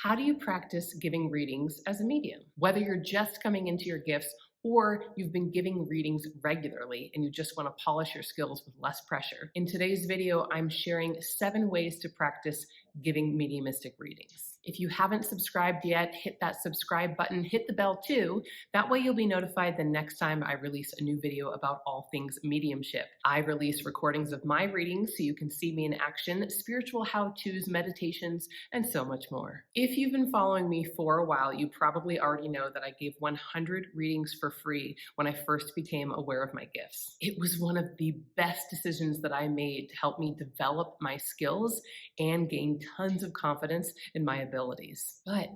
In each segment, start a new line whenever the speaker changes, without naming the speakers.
How do you practice giving readings as a medium? Whether you're just coming into your gifts or you've been giving readings regularly and you just want to polish your skills with less pressure. In today's video, I'm sharing 7 ways to practice giving mediumistic readings. If you haven't subscribed yet, hit that subscribe button, hit the bell too. That way you'll be notified the next time I release a new video about all things mediumship. I release recordings of my readings so you can see me in action, spiritual how-tos, meditations, and so much more. If you've been following me for a while, you probably already know that I gave 100 readings for free when I first became aware of my gifts. It was one of the best decisions that I made to help me develop my skills and gain tons of confidence in my abilities. But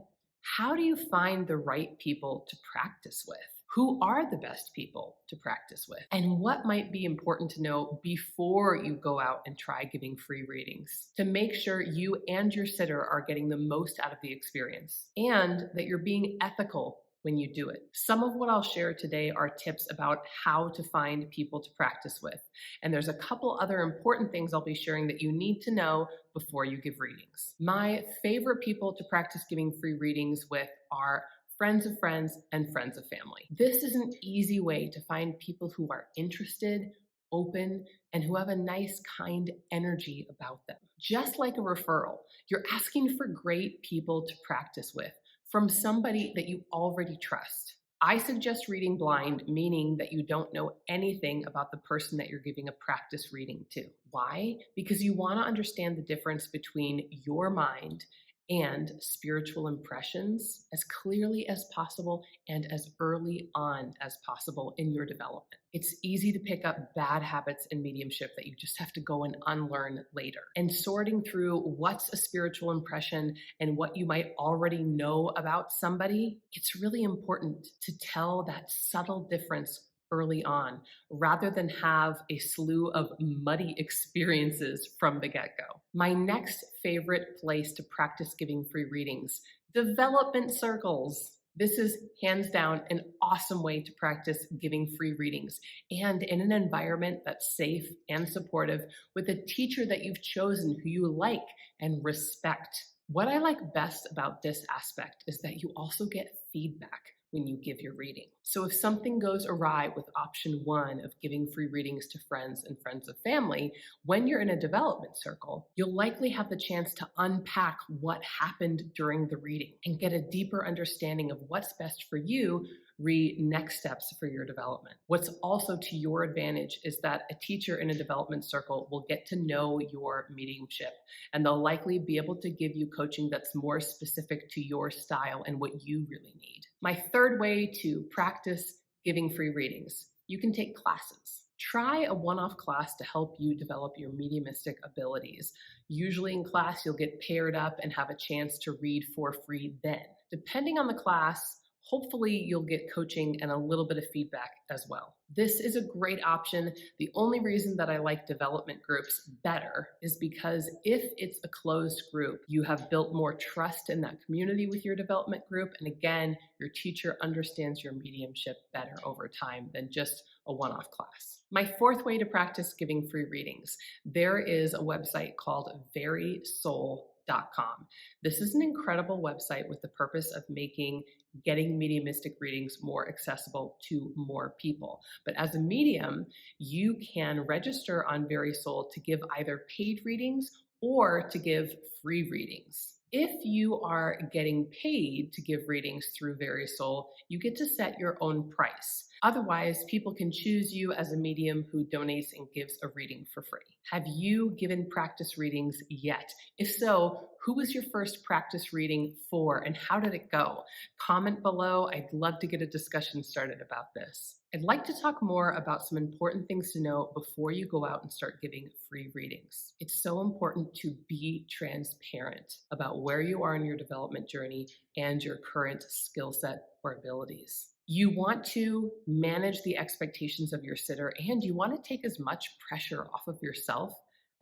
how do you find the right people to practice with? Who are the best people to practice with? And what might be important to know before you go out and try giving free readings to make sure you and your sitter are getting the most out of the experience and that you're being ethical when you do it. Some of what I'll share today are tips about how to find people to practice with. And there's a couple other important things I'll be sharing that you need to know before you give readings. My favorite people to practice giving free readings with are friends of friends and friends of family. This is an easy way to find people who are interested, open, and who have a nice, kind energy about them. Just like a referral, you're asking for great people to practice with from somebody that you already trust. I suggest reading blind, meaning that you don't know anything about the person that you're giving a practice reading to. Why? Because you want to understand the difference between your mind and spiritual impressions as clearly as possible and as early on as possible in your development. It's easy to pick up bad habits in mediumship that you just have to go and unlearn later. And sorting through what's a spiritual impression and what you might already know about somebody, it's really important to tell that subtle difference early on, rather than have a slew of muddy experiences from the get-go. My next favorite place to practice giving free readings, development circles. This is hands down an awesome way to practice giving free readings, and in an environment that's safe and supportive with a teacher that you've chosen who you like and respect. What I like best about this aspect is that you also get feedback when you give your reading. So if something goes awry with option 1 of giving free readings to friends and friends of family, when you're in a development circle, you'll likely have the chance to unpack what happened during the reading and get a deeper understanding of what's best for you next steps for your development. What's also to your advantage is that a teacher in a development circle will get to know your mediumship, and they'll likely be able to give you coaching that's more specific to your style and what you really need. My third way to practice giving free readings, you can take classes. Try a one-off class to help you develop your mediumistic abilities. Usually in class, you'll get paired up and have a chance to read for free then. Depending on the class, hopefully you'll get coaching and a little bit of feedback as well. This is a great option. The only reason that I like development groups better is because if it's a closed group, you have built more trust in that community with your development group. And again, your teacher understands your mediumship better over time than just a one-off class. My fourth way to practice giving free readings, there is a website called verysoul.com. This is an incredible website with the purpose of making getting mediumistic readings more accessible to more people. But as a medium, you can register on Very Soul to give either paid readings or to give free readings. If you are getting paid to give readings through Very Soul, you get to set your own price. Otherwise, people can choose you as a medium who donates and gives a reading for free. Have you given practice readings yet? If so, who was your first practice reading for and how did it go? Comment below. I'd love to get a discussion started about this. I'd like to talk more about some important things to know before you go out and start giving free readings. It's so important to be transparent about where you are in your development journey and your current skill set or abilities. You want to manage the expectations of your sitter, and you want to take as much pressure off of yourself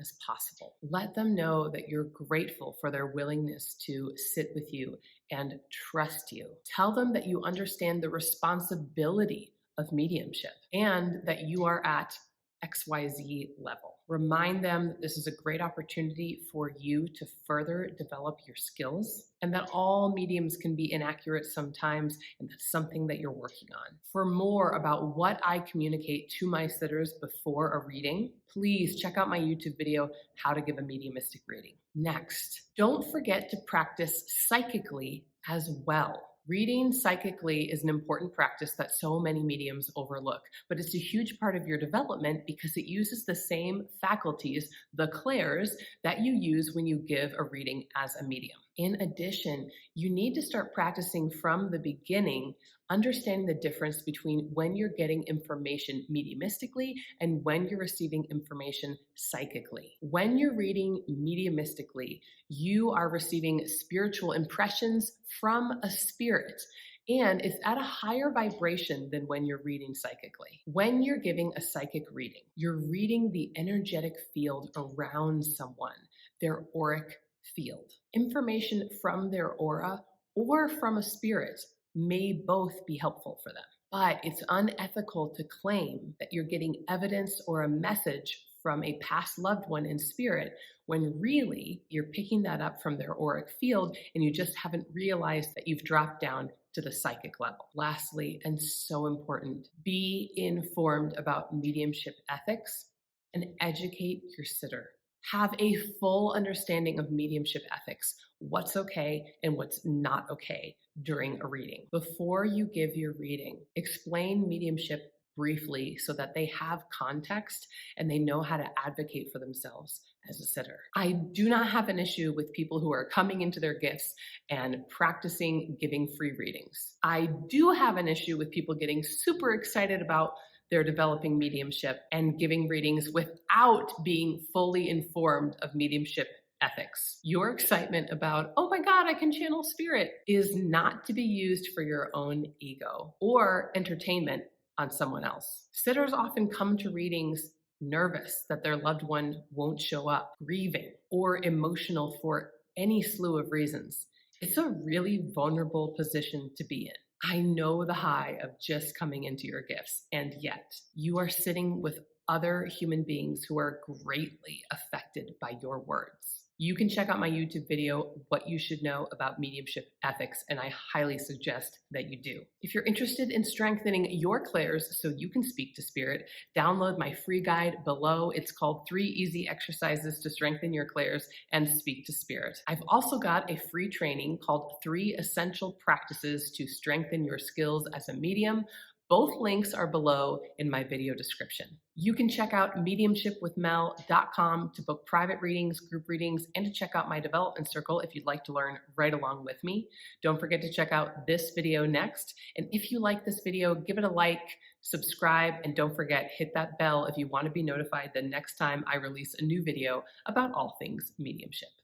as possible. Let them know that you're grateful for their willingness to sit with you and trust you. Tell them that you understand the responsibility of mediumship and that you are at XYZ level. Remind them that this is a great opportunity for you to further develop your skills and that all mediums can be inaccurate sometimes, and that's something that you're working on. For more about what I communicate to my sitters before a reading, please check out my YouTube video, How to Give a Mediumistic Reading. Next, don't forget to practice psychically as well. Reading psychically is an important practice that so many mediums overlook, but it's a huge part of your development because it uses the same faculties, the clairs, that you use when you give a reading as a medium. In addition, you need to start practicing from the beginning, understanding the difference between when you're getting information mediumistically and when you're receiving information psychically. When you're reading mediumistically, you are receiving spiritual impressions from a spirit, and it's at a higher vibration than when you're reading psychically. When you're giving a psychic reading, you're reading the energetic field around someone, their auric field. Information from their aura or from a spirit may both be helpful for them. But it's unethical to claim that you're getting evidence or a message from a past loved one in spirit when really you're picking that up from their auric field and you just haven't realized that you've dropped down to the psychic level. Lastly, and so important, be informed about mediumship ethics and educate your sitter. Have a full understanding of mediumship ethics, what's okay and what's not okay during a reading. Before you give your reading, explain mediumship briefly so that they have context and they know how to advocate for themselves as a sitter. I do not have an issue with people who are coming into their gifts and practicing giving free readings. I do have an issue with people getting super excited about their developing mediumship and giving readings without being fully informed of mediumship ethics. Your excitement about, oh my God, I can channel spirit, is not to be used for your own ego or entertainment on someone else. Sitters often come to readings nervous that their loved one won't show up, grieving, or emotional for any slew of reasons. It's a really vulnerable position to be in. I know the high of just coming into your gifts, and yet you are sitting with other human beings who are greatly affected by your words. You can check out my YouTube video, What You Should Know About Mediumship Ethics, and I highly suggest that you do. If you're interested in strengthening your clairs so you can speak to spirit, download my free guide below. It's called 3 Easy Exercises to Strengthen Your Clairs and Speak to Spirit. I've also got a free training called 3 Essential Practices to Strengthen Your Skills as a Medium. Both links are below in my video description. You can check out mediumshipwithmel.com to book private readings, group readings, and to check out my development circle if you'd like to learn right along with me. Don't forget to check out this video next. And if you like this video, give it a like, subscribe, and don't forget, hit that bell if you want to be notified the next time I release a new video about all things mediumship.